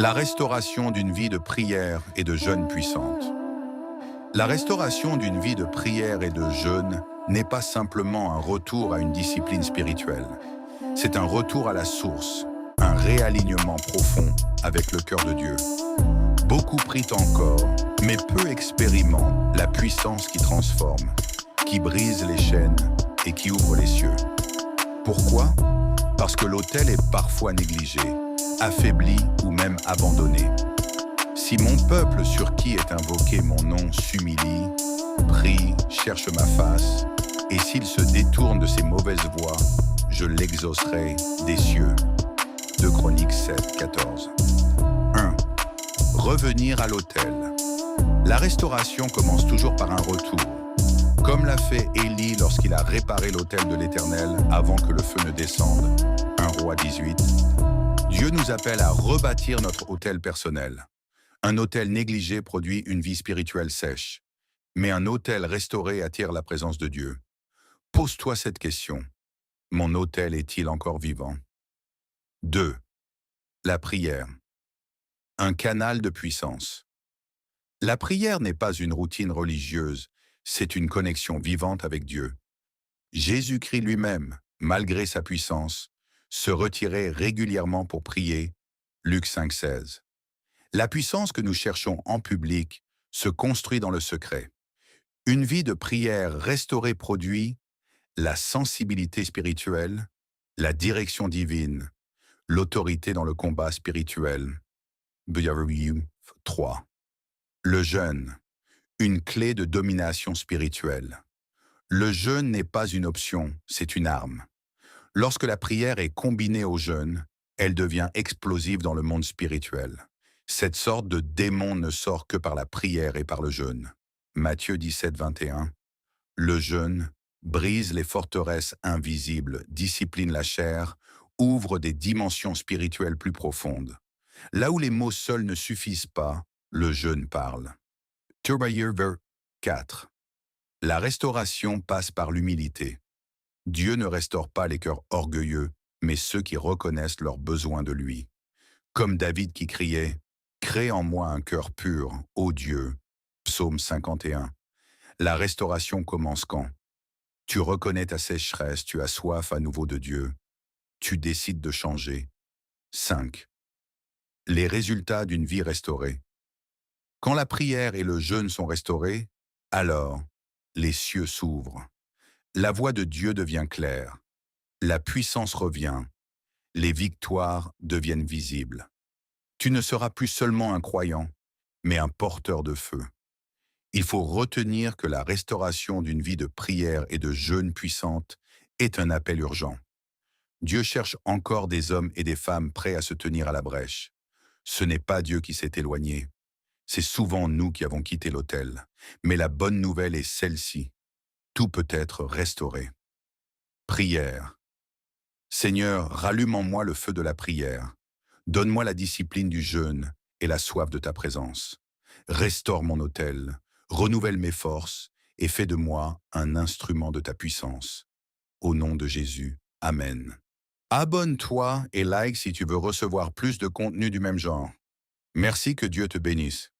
La restauration d'une vie de prière et de jeûne puissante. La restauration d'une vie de prière et de jeûne n'est pas simplement un retour à une discipline spirituelle. C'est un retour à la source, un réalignement profond avec le cœur de Dieu. Beaucoup prient encore, mais peu expérimentent la puissance qui transforme, qui brise les chaînes et qui ouvre les cieux. Pourquoi? Parce que l'autel est parfois négligé, affaibli ou même abandonné. Si mon peuple sur qui est invoqué mon nom s'humilie, prie, cherche ma face, et s'il se détourne de ses mauvaises voies, je l'exaucerai des cieux. 2 Chroniques 7, 14. 1. Revenir à l'autel. La restauration commence toujours par un retour, comme l'a fait Élie lorsqu'il a réparé l'autel de l'Éternel avant que le feu ne descende. 1 Roi 18. Dieu nous appelle à rebâtir notre autel personnel. Un autel négligé produit une vie spirituelle sèche, mais un autel restauré attire la présence de Dieu. Pose-toi cette question. Mon autel est-il encore vivant? 2. La prière. Un canal de puissance. La prière n'est pas une routine religieuse, c'est une connexion vivante avec Dieu. Jésus-Christ lui-même, malgré sa puissance, se retirait régulièrement pour prier. Luc 5,16. La puissance que nous cherchons en public se construit dans le secret. Une vie de prière restaurée produit la sensibilité spirituelle, la direction divine, l'autorité dans le combat spirituel. Behavior 3. Le jeûne, une clé de domination spirituelle. Le jeûne n'est pas une option, c'est une arme. Lorsque la prière est combinée au jeûne, elle devient explosive dans le monde spirituel. Cette sorte de démon ne sort que par la prière et par le jeûne. Matthieu 17, 21. Le jeûne brise les forteresses invisibles, discipline la chair, ouvre des dimensions spirituelles plus profondes. Là où les mots seuls ne suffisent pas, le jeûne parle. Turbayer 4. La restauration passe par l'humilité. Dieu ne restaure pas les cœurs orgueilleux, mais ceux qui reconnaissent leurs besoins de lui. Comme David qui criait « Crée en moi un cœur pur, ô Dieu » Psaume 51. La restauration commence quand? Tu reconnais ta sécheresse, tu as soif à nouveau de Dieu. Tu décides de changer. 5. Les résultats d'une vie restaurée. Quand la prière et le jeûne sont restaurés, alors les cieux s'ouvrent. La voix de Dieu devient claire. La puissance revient. Les victoires deviennent visibles. Tu ne seras plus seulement un croyant, mais un porteur de feu. Il faut retenir que la restauration d'une vie de prière et de jeûne puissante est un appel urgent. Dieu cherche encore des hommes et des femmes prêts à se tenir à la brèche. Ce n'est pas Dieu qui s'est éloigné. C'est souvent nous qui avons quitté l'autel. Mais la bonne nouvelle est celle-ci. Tout peut être restauré. Prière. Seigneur, rallume en moi le feu de la prière. Donne-moi la discipline du jeûne et la soif de ta présence. Restaure mon autel, renouvelle mes forces et fais de moi un instrument de ta puissance. Au nom de Jésus, Amen. Abonne-toi et like si tu veux recevoir plus de contenu du même genre. Merci, que Dieu te bénisse.